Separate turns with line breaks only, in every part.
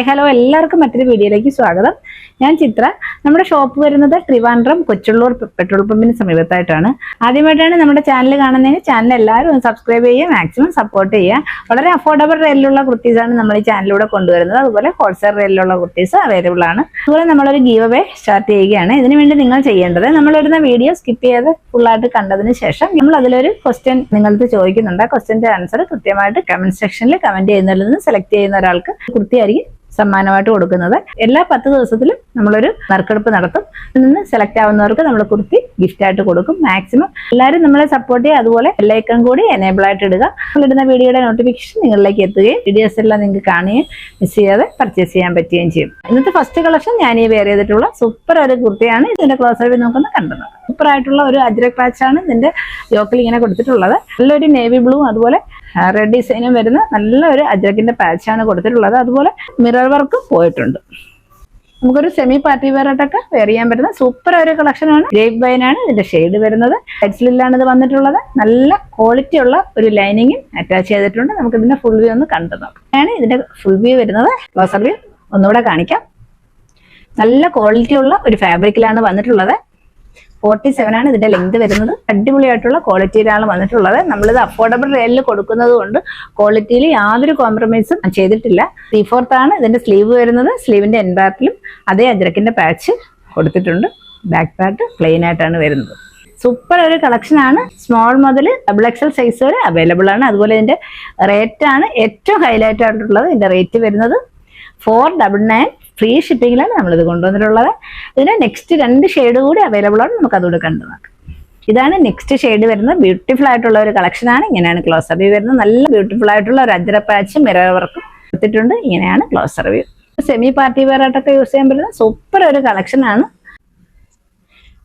Hello, എല്ലാവർക്കും മറ്റൊരു വീഡിയോയിലേക്ക് സ്വാഗതം. ഞാൻ ചിത്ര. നമ്മുടെ ഷോപ്പ് വരുന്നത് ട്രിവാൻഡ്രം കൊച്ചുള്ളൂർ പെട്രോൾ പമ്പിന് സമീപത്തായിട്ടാണ്. ആദ്യമായിട്ടാണ് നമ്മുടെ ചാനൽ കാണുന്നതിന് ചാനൽ എല്ലാവരും ഒന്ന് സബ്സ്ക്രൈബ് ചെയ്യുക, മാക്സിമം സപ്പോർട്ട് ചെയ്യുക. വളരെ അഫോർഡബിൾ റേറ്റിലുള്ള കുർത്തീസാണ് നമ്മൾ ഈ ചാനലിലൂടെ കൊണ്ടുവരുന്നത്. അതുപോലെ ഹോൾസെയിൽ റേറ്റിലുള്ള കുർത്തീസ് അവൈലബിൾ ആണ്. അതുപോലെ നമ്മളൊരു ഗീവ് അവേ സ്റ്റാർട്ട് ചെയ്യുകയാണ്. ഇതിനുവേണ്ടി നിങ്ങൾ ചെയ്യേണ്ടത്, നമ്മൾ വരുന്ന വീഡിയോ സ്കിപ്പ് ചെയ്ത് ഫുള്ളായിട്ട് കണ്ടതിന് ശേഷം നമ്മൾ അതിലൊരു ക്വസ്റ്റ്യൻ നിങ്ങൾക്ക് ചോദിക്കുന്നുണ്ട്. ആ ക്വസ്റ്റ്യന്റെ ആൻസർ കൃത്യമായിട്ട് കമന്റ് സെക്ഷനിൽ കമന്റ് ചെയ്യുന്നതിൽ നിന്ന് സെലക്ട് ചെയ്യുന്ന ഒരാൾക്ക് കുർത്തിയായിരിക്കും സമ്മാനമായിട്ട് കൊടുക്കുന്നത്. എല്ലാ 10 ദിവസത്തിലും നമ്മളൊരു നറുക്കെടുപ്പ് നടത്തും. അതിൽ നിന്ന് സെലക്ട് ആവുന്നവർക്ക് നമ്മൾ കുർത്തി ഗിഫ്റ്റ് ആയിട്ട് കൊടുക്കും. മാക്സിമം എല്ലാവരും നമ്മളെ സപ്പോർട്ട് ചെയ്യുക. അതുപോലെ ബെല്ലൈക്കൺ കൂടി എനേബിൾ ആയിട്ട് ഇടുക. നമ്മളിടുന്ന വീഡിയോയുടെ നോട്ടിഫിക്കേഷൻ നിങ്ങളിലേക്ക് എത്തുകയും വീഡിയോസ് എല്ലാം നിങ്ങൾക്ക് കാണുകയും മിസ് ചെയ്യാതെ പർച്ചേസ് ചെയ്യാൻ പറ്റുകയും ചെയ്യും. ഇന്നത്തെ ഫസ്റ്റ് കളക്ഷൻ ഞാൻ ഈ വെയർ ചെയ്തിട്ടുള്ള സൂപ്പർ ഒരു കുർത്തിയാണ്. ഇതിന്റെ ക്ലോസ് ആയിട്ട് നോക്കുന്ന കണ്ടത് സൂപ്പർ ആയിട്ടുള്ള ഒരു അജ്രക് പാച്ചാണ് ഇതിന്റെ യോക്കിൽ ഇങ്ങനെ കൊടുത്തിട്ടുള്ളത്. നല്ലൊരു നേവി ബ്ലൂ അതുപോലെ റെഡ് ഡിസൈനും വരുന്ന നല്ലൊരു അജ്രക്കിന്റെ പാച്ചാണ് കൊടുത്തിട്ടുള്ളത്. അതുപോലെ മിറർ വർക്കും പോയിട്ടുണ്ട്. നമുക്കൊരു സെമി പാർട്ടി വെയർ ആയിട്ടൊക്കെ വെയർ ചെയ്യാൻ പറ്റുന്ന സൂപ്പർ ഒരു കളക്ഷനാണ്. ഗ്രേപ്പ് വൈനാണ് ഇതിന്റെ ഷെയ്ഡ് വരുന്നത്. ഹെഡ്സ്ലില്ലാണ് ഇത് വന്നിട്ടുള്ളത്. നല്ല ക്വാളിറ്റി ഉള്ള ഒരു ലൈനിങ്ങും അറ്റാച്ച് ചെയ്തിട്ടുണ്ട്. നമുക്ക് ഇതിന്റെ ഫുൾ വ്യൂ ഒന്ന് കണ്ടു നോക്കാം. ഇതിന്റെ ഫുൾ വ്യൂ വരുന്നത്. ക്ലോസർ വ്യൂ ഒന്നുകൂടെ കാണിക്കാം. നല്ല ക്വാളിറ്റി ഉള്ള ഒരു ഫാബ്രിക്കിലാണ് വന്നിട്ടുള്ളത്. 47 ആണ് ഇതിന്റെ ലെങ്ത് വരുന്നത്. അടിപൊളിയായിട്ടുള്ള ക്വാളിറ്റിയിലാണ് വന്നിട്ടുള്ളത്. നമ്മളിത് അഫോർഡബിൾ റേറ്റിൽ കൊടുക്കുന്നത് കൊണ്ട് ക്വാളിറ്റിയിൽ യാതൊരു കോംപ്രമൈസും ചെയ്തിട്ടില്ല. 3/4 ആണ് ഇതിന്റെ സ്ലീവ് വരുന്നത്. സ്ലീവിന്റെ എൻ പാർട്ടിലും അതേ അജ്രക്കിന്റെ പാച്ച് കൊടുത്തിട്ടുണ്ട്. ബാക്ക് പാർട്ട് പ്ലെയിൻ ആയിട്ടാണ് വരുന്നത്. സൂപ്പർ ഒരു കളക്ഷൻ ആണ്. സ്മോൾ മുതൽ XXL സൈസ് വരെ അവൈലബിൾ ആണ്. അതുപോലെ ഇതിന്റെ റേറ്റ് ആണ് ഏറ്റവും ഹൈലൈറ്റ് ആയിട്ടുള്ളത്. ഇതിന്റെ റേറ്റ് വരുന്നത് 499. ഫ്രീ ഷിപ്പിങ്ങിലാണ് നമ്മളിത് കൊണ്ടുവന്നിട്ടുള്ളത്. ഇതിന് നെക്സ്റ്റ് 2 ഷെയ്ഡ് കൂടി അവൈലബിൾ ആണ്. നമുക്ക് അതുകൂടെ കണ്ടു നോക്കാം. ഇതാണ് നെക്സ്റ്റ് ഷെയ്ഡ് വരുന്നത്. ബ്യൂട്ടിഫുൾ ആയിട്ടുള്ള ഒരു കളക്ഷൻ ആണ്. ഇങ്ങനെയാണ് ക്ലോസർ വ്യൂ വരുന്നത്. നല്ല ബ്യൂട്ടിഫുൾ ആയിട്ടുള്ള ഒരു അജ്ര പാച്ച് മിറർ വർക്കും എടുത്തിട്ടുണ്ട്. ഇങ്ങനെയാണ് closer view. Semi party wear ആയിട്ടൊക്കെ യൂസ് ചെയ്യാൻ പറ്റുന്ന സൂപ്പർ ഒരു കളക്ഷൻ ആണ്.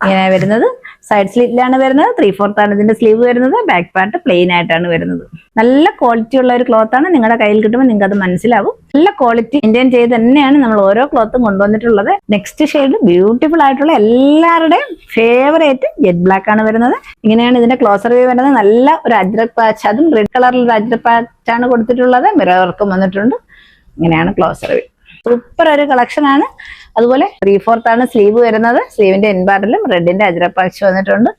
ഇങ്ങനെ വരുന്നത്. സൈഡ് സ്ലിറ്റിലാണ് വരുന്നത്. 3/4 ആണ് ഇതിന്റെ സ്ലീവ് വരുന്നത്. ബാക്ക് പാർട്ട് പ്ലെയിൻ ആയിട്ടാണ് വരുന്നത്. നല്ല ക്വാളിറ്റി ഉള്ള ഒരു ക്ലോത്ത് ആണ്. നിങ്ങളുടെ കയ്യിൽ കിട്ടുമ്പോൾ നിങ്ങൾക്ക് അത് മനസ്സിലാവും. നല്ല ക്വാളിറ്റി മെയിൻറ്റെയിൻ ചെയ്ത് തന്നെയാണ് നമ്മൾ ഓരോ ക്ലോത്തും കൊണ്ടുവന്നിട്ടുള്ളത്. നെക്സ്റ്റ് ഷെയ്ഡ് ബ്യൂട്ടിഫുൾ ആയിട്ടുള്ള എല്ലാവരുടെയും ഫേവറേറ്റ് ജെറ്റ് ബ്ലാക്ക് ആണ് വരുന്നത്. ഇങ്ങനെയാണ് ഇതിന്റെ ക്ലോസർ വ്യൂ വരുന്നത്. നല്ല ഒരു അജ്രക് പാച്ച്, അതും റെഡ് കളറിൽ ഒരു അജ്രക് പാച്ചാണ് കൊടുത്തിട്ടുള്ളത്. മിറർ വർക്കും വന്നിട്ടുണ്ട്. ഇങ്ങനെയാണ് ക്ലോസർ വ്യൂ. സൂപ്പർ ഒരു കളക്ഷൻ ആണ്. അതുപോലെ 3/4 ആണ് സ്ലീവ് വരുന്നത്. സ്ലീവിന്റെ എൻ പാർട്ടിലും റെഡിന്റെ അജ്രക് പാച്ച് വന്നിട്ടുണ്ട്.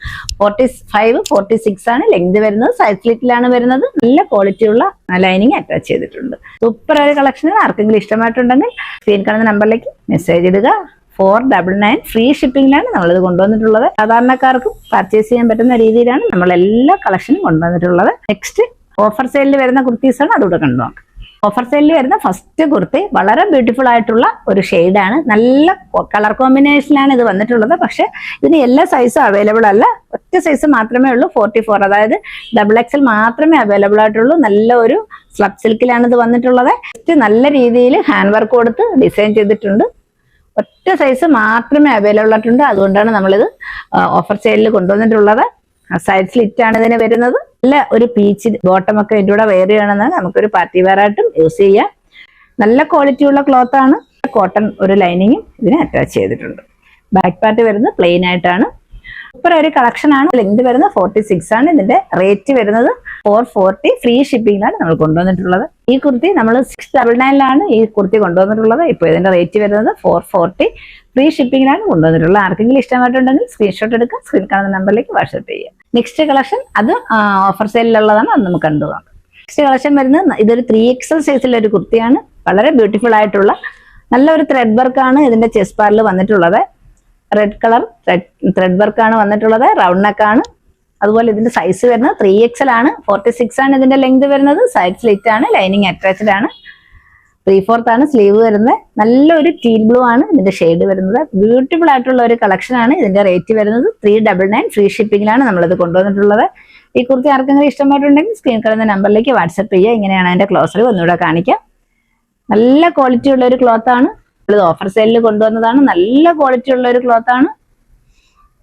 45, 46 ആണ് ലെങ്ത് വരുന്നത്. സൈഡ് സ്ലിറ്റിലാണ് വരുന്നത്. നല്ല ക്വാളിറ്റി ഉള്ള ലൈനിങ് അറ്റാച്ച് ചെയ്തിട്ടുണ്ട്. സൂപ്പർ ഒരു കളക്ഷനാണ്. ആർക്കെങ്കിലും ഇഷ്ടമായിട്ടുണ്ടെങ്കിൽ സ്ക്രീൻ കാണുന്ന നമ്പറിലേക്ക് മെസ്സേജ് ഇടുക. 499 ഫ്രീ ഷിപ്പിംഗിലാണ് നമ്മളിത് കൊണ്ടുവന്നിട്ടുള്ളത്. സാധാരണക്കാർക്കും പർച്ചേസ് ചെയ്യാൻ പറ്റുന്ന രീതിയിലാണ് നമ്മൾ എല്ലാ കളക്ഷനും കൊണ്ടുവന്നിട്ടുള്ളത്. നെക്സ്റ്റ് ഓഫർ സെയിലിൽ വരുന്ന കുർത്തീസാണ്. അതുകൂടെ കണ്ടു നോക്കാം. ഓഫർ സെയിലിൽ വരുന്ന ഫസ്റ്റ് കുർത്തി വളരെ ബ്യൂട്ടിഫുൾ ആയിട്ടുള്ള ഒരു ഷെയ്ഡാണ്. നല്ല കളർ കോമ്പിനേഷനിലാണ് ഇത് വന്നിട്ടുള്ളത്. പക്ഷെ ഇതിന് എല്ലാ സൈസും അവൈലബിൾ അല്ല. ഒറ്റ സൈസ് മാത്രമേ ഉള്ളൂ. 44, അതായത് XXL മാത്രമേ അവൈലബിൾ ആയിട്ടുള്ളൂ. നല്ല ഒരു സ്ലബ് സിൽക്കിലാണ് ഇത് വന്നിട്ടുള്ളത്. നല്ല രീതിയിൽ ഹാൻഡ് വർക്ക് കൊടുത്ത് ഡിസൈൻ ചെയ്തിട്ടുണ്ട്. ഒറ്റ സൈസ് മാത്രമേ അവൈലബിൾ ആയിട്ടുണ്ട്. അതുകൊണ്ടാണ് നമ്മളിത് ഓഫർ സെയിലിൽ കൊണ്ടുവന്നിട്ടുള്ളത്. സൈഡ് സ്ലിറ്റ് ആണ് ഇതിന് വരുന്നത്. നല്ല ഒരു പീച്ച് ബോട്ടം ഒക്കെ ഇതിൻ്റെ കൂടെ വെയർ ചെയ്യണമെന്ന് നമുക്കൊരു പാർട്ടി വെയർ ആയിട്ടും യൂസ് ചെയ്യാം. നല്ല ക്വാളിറ്റി ഉള്ള ക്ലോത്ത് ആണ്. കോട്ടൺ ഒരു ലൈനിങ്ങും ഇതിന് അറ്റാച്ച് ചെയ്തിട്ടുണ്ട്. ബാക്ക് പാർട്ട് വരുന്നത് പ്ലെയിൻ ആയിട്ടാണ്. സൂപ്പർ ഒരു കളക്ഷൻ ആണ്. ലെങ്ത് വരുന്നത് 46 ആണ്. ഇതിന്റെ റേറ്റ് വരുന്നത് 440. ഫ്രീ ഷിപ്പിംഗിലാണ് നമ്മൾ കൊണ്ടുവന്നിട്ടുള്ളത്. ഈ കുർത്തി നമ്മൾ 699 ഈ കുർത്തി കൊണ്ടുവന്നിട്ടുള്ളത്. ഇപ്പോൾ ഇതിന്റെ റേറ്റ് വരുന്നത് 440. ഫ്രീ ഷിപ്പിംഗിലാണ് കൊണ്ടുവന്നിട്ടുള്ളത്. ആർക്കെങ്കിലും ഇഷ്ടമായിട്ടുണ്ടെങ്കിൽ സ്ക്രീൻഷോട്ട് എടുക്കുക. സ്ക്രീൻ കാണുന്ന നമ്പറിലേക്ക് വാട്സ്ആപ്പ് ചെയ്യുക. നെക്സ്റ്റ് കളക്ഷൻ അത് ഓഫർ സെയിലുള്ളതാണ്. അത് നമുക്ക് കണ്ടുപോകാം. നെക്സ്റ്റ് കളക്ഷൻ വരുന്നത് ഇതൊരു 3XL സൈസിലുള്ള ഒരു കുർത്തിയാണ്. വളരെ ബ്യൂട്ടിഫുൾ ആയിട്ടുള്ള നല്ലൊരു ത്രെഡ് വർക്കാണ് ഇതിന്റെ ചെസ്റ്റ് പാർട്ടിൽ വന്നിട്ടുള്ളത്. റെഡ് കളർ ത്രെഡ് വർക്കാണ് വന്നിട്ടുള്ളത്. റൗണ്ട് നെക്കാണ്. അതുപോലെ ഇതിന്റെ സൈസ് വരുന്നത് 3XL ആണ്. 46 ആണ് ഇതിന്റെ ലെങ്ത് വരുന്നത്. സൈഡ് സ്ലിറ്റ് ആണ്. ലൈനിങ് അറ്റാച്ച്ഡ് ആണ്. 3/4 ആണ് സ്ലീവ് വരുന്നത്. നല്ലൊരു ടീൽ ബ്ലൂ ആണ് ഇതിന്റെ ഷെയ്ഡ് വരുന്നത്. ബ്യൂട്ടിഫുൾ ആയിട്ടുള്ള ഒരു കളക്ഷൻ ആണ്. ഇതിന്റെ റേറ്റ് വരുന്നത് 399. ഫ്രീ ഷിപ്പിംഗിലാണ് നമ്മളിത് കൊണ്ടുവന്നിട്ടുള്ളത്. ഈ കുർത്തി ആർക്കെങ്കിലും ഇഷ്ടമായിട്ടുണ്ടെങ്കിൽ സ്ക്രീൻ കാണുന്ന നമ്പറിലേക്ക് വാട്സ്ആപ്പ് ചെയ്യുക. ഇങ്ങനെയാണ് അതിന്റെ ക്ലോസർ ഒന്നുകൂടെ കാണിക്കാം. നല്ല ക്വാളിറ്റി ഉള്ള ഒരു ക്ലോത്ത് ആണ്. ഇത് ഓഫർ സെയിലിൽ കൊണ്ടുവന്നതാണ്. നല്ല ക്വാളിറ്റി ഉള്ള ഒരു ക്ലോത്ത് ആണ്.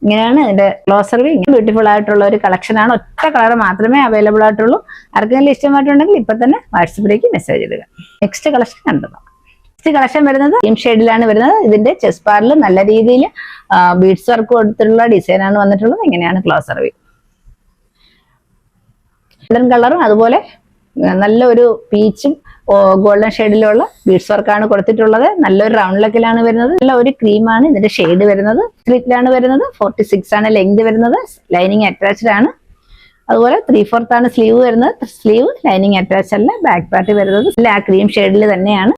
ഇങ്ങനെയാണ് ഇതിന്റെ ക്ലോസർ വ്യൂ. ബ്യൂട്ടിഫുൾ ആയിട്ടുള്ള ഒരു കളക്ഷൻ ആണ്. ഒറ്റ കളർ മാത്രമേ അവൈലബിൾ ആയിട്ടുള്ളൂ. ആർക്കെങ്കിലും ഇഷ്ടമായിട്ടുണ്ടെങ്കിൽ ഇപ്പൊ തന്നെ വാട്സപ്പിലേക്ക് മെസ്സേജ് ഇടുക. നെക്സ്റ്റ് കളക്ഷൻ കണ്ടത്. നെക്സ്റ്റ് കളക്ഷൻ വരുന്നത് ക്രീം ഷെയ്ഡിലാണ് വരുന്നത്. ഇതിന്റെ ചെസ്റ്റ് പാർട്ടിൽ നല്ല രീതിയിൽ ബീഡ്സ് വർക്ക് കൊടുത്തിട്ടുള്ള ഡിസൈൻ ആണ് വന്നിട്ടുള്ളത്. ഇങ്ങനെയാണ് ക്ലോസർ വ്യൂ. ഗോൾഡൻ കളറും അതുപോലെ നല്ലൊരു പീച്ചും ഗോൾഡൻ ഷെയ്ഡിലുള്ള ബീഡ്സ് വർക്കാണ് കൊടുത്തിട്ടുള്ളത്. നല്ലൊരു റൗണ്ട് ലെക്കിലാണ് വരുന്നത്. നല്ല ഒരു ക്രീമാണ് ഇതിന്റെ ഷെയ്ഡ് വരുന്നത്. സ്ലിറ്റിലാണ് വരുന്നത്. 46 ആണ് ലെങ്ത് വരുന്നത്. ലൈനിങ് അറ്റാച്ച്ഡ് ആണ്. അതുപോലെ 3/4 ആണ് സ്ലീവ് വരുന്നത്. സ്ലീവ് ലൈനിങ് അറ്റാച്ച് അല്ല. ബാക്ക് പാർട്ട് വരുന്നത് ആ ക്രീം ഷെയ്ഡിൽ തന്നെയാണ്.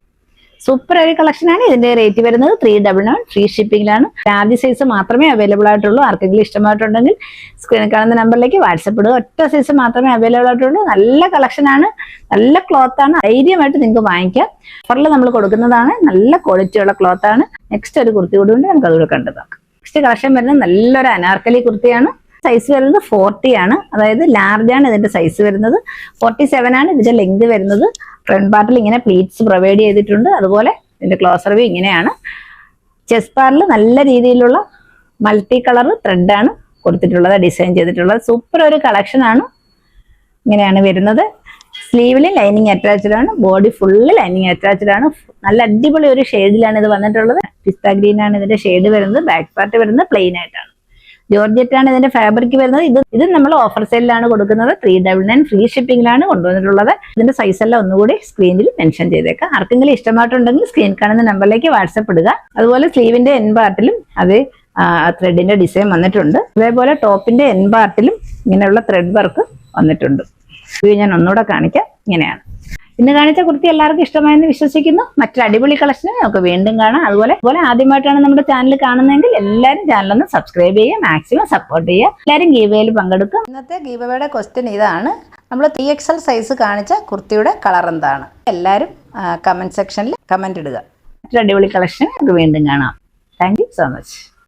സൂപ്പർ ഒരു കളക്ഷൻ ആണ്. ഇതിന്റെ റേറ്റ് വരുന്നത് 399 ഫ്രീ ഷിപ്പിംഗിലാണ്. ആദ്യ സൈസ് മാത്രമേ അവൈലബിൾ ആയിട്ടുള്ളൂ. ആർക്കെങ്കിലും ഇഷ്ടമായിട്ടുണ്ടെങ്കിൽ സ്ക്രീനിൽ കാണുന്ന നമ്പറിലേക്ക് വാട്സപ്പ് ഇടുക. ഒറ്റ സൈസ് മാത്രമേ അവൈലബിൾ ആയിട്ടുള്ളൂ. നല്ല കളക്ഷൻ ആണ്, നല്ല ക്ലോത്ത് ആണ്. ധൈര്യമായിട്ട് നിങ്ങൾക്ക് വാങ്ങിക്കാം. ഓഫറിൽ നമ്മൾ കൊടുക്കുന്നതാണ്. നല്ല ക്വാളിറ്റി ഉള്ള ക്ലോത്ത് ആണ്. നെക്സ്റ്റ് ഒരു കുർത്തി കൂടി ഉണ്ട്, നമുക്ക് അതുകൂടെ കണ്ടു നോക്കാം. നെക്സ്റ്റ് കളക്ഷൻ വരുന്നത് നല്ലൊരു അനാർക്കലി കുർത്തിയാണ്. സൈസ് വരുന്നത് 40 ആണ്. അതായത് ലാർജ് ആണ് ഇതിന്റെ സൈസ് വരുന്നത്. 47 ആണ് ഇതിന്റെ ലെങ്ത് വരുന്നത്. ഫ്രണ്ട് പാർട്ടിൽ ഇങ്ങനെ പ്ലീറ്റ്സ് പ്രൊവൈഡ് ചെയ്തിട്ടുണ്ട്. അതുപോലെ ഇതിന്റെ ക്ലോസർ വ്യൂ ഇങ്ങനെയാണ്. ചെസ്റ്റ് പാർട്ടിൽ നല്ല രീതിയിലുള്ള മൾട്ടി കളർ ത്രെഡാണ് കൊടുത്തിട്ടുള്ളത്, ഡിസൈൻ ചെയ്തിട്ടുള്ളത്. സൂപ്പർ ഒരു കളക്ഷൻ ആണ്. ഇങ്ങനെയാണ് വരുന്നത്. സ്ലീവിൽ ലൈനിങ് അറ്റാച്ച്ഡ് ആണ്. ബോഡി ഫുള്ള് ലൈനിങ് അറ്റാച്ച്ഡ് ആണ്. നല്ല അടിപൊളി ഒരു ഷെയ്ഡിലാണ് ഇത് വന്നിട്ടുള്ളത്. പിസ്ത ഗ്രീൻ ആണ് ഇതിന്റെ ഷെയ്ഡ് വരുന്നത്. ബാക്ക് പാർട്ട് വരുന്നത് പ്ലെയിൻ ആയിട്ടാണ്. ജോർജറ്റ് ആണ് ഇതിന്റെ ഫാബ്രിക് വരുന്നത്. ഇത് നമ്മൾ ഓഫർ സെയിലാണ് കൊടുക്കുന്നത്. 399 ഫ്രീ ഷിപ്പിംഗിലാണ് കൊണ്ടുവന്നിട്ടുള്ളത്. ഇതിന്റെ സൈസ് എല്ലാം ഒന്നുകൂടി സ്ക്രീനിൽ മെൻഷൻ ചെയ്തേക്കാം. ആർക്കെങ്കിലും ഇഷ്ടമായിട്ടുണ്ടെങ്കിൽ സ്ക്രീൻ കാണുന്ന നമ്പറിലേക്ക് വാട്സപ്പ് ഇടുക. അതുപോലെ സ്ലീവിന്റെ എൻ പാർട്ടിലും അത് ത്രെഡിന്റെ ഡിസൈൻ വന്നിട്ടുണ്ട്. അതേപോലെ ടോപ്പിന്റെ എൻ പാർട്ടിലും ഇങ്ങനെയുള്ള ത്രെഡ് വർക്ക് വന്നിട്ടുണ്ട്. ഇത് ഞാൻ ഒന്നുകൂടെ കാണിക്കാം. ഇങ്ങനെയാണ്. ഇന്ന് കാണിച്ച കുർത്തി എല്ലാവർക്കും ഇഷ്ടമായെന്ന് വിശ്വസിക്കുന്നു. മറ്റൊരു അടിപൊളി കളക്ഷന് നമുക്ക് വീണ്ടും കാണാം. അതുപോലെ ആദ്യമായിട്ടാണ് നമ്മുടെ ചാനൽ കാണുന്നതെങ്കിൽ എല്ലാവരും ചാനലൊന്ന് സബ്സ്ക്രൈബ് ചെയ്യുക, മാക്സിമം സപ്പോർട്ട് ചെയ്യുക. എല്ലാവരും ഗീവയിൽ പങ്കെടുക്കും. ഇന്നത്തെ ഗീവയുടെ ക്വസ്റ്റ്യൻ ഇതാണ്: നമ്മൾ 3XL സൈസ് കാണിച്ച കുർത്തിയുടെ കളർ എന്താണ്? എല്ലാവരും കമന്റ് സെക്ഷനിൽ കമന്റ് ഇടുക. മറ്റൊരു അടിപൊളി കളക്ഷന് നമുക്ക് വീണ്ടും കാണാം. Thank you so much.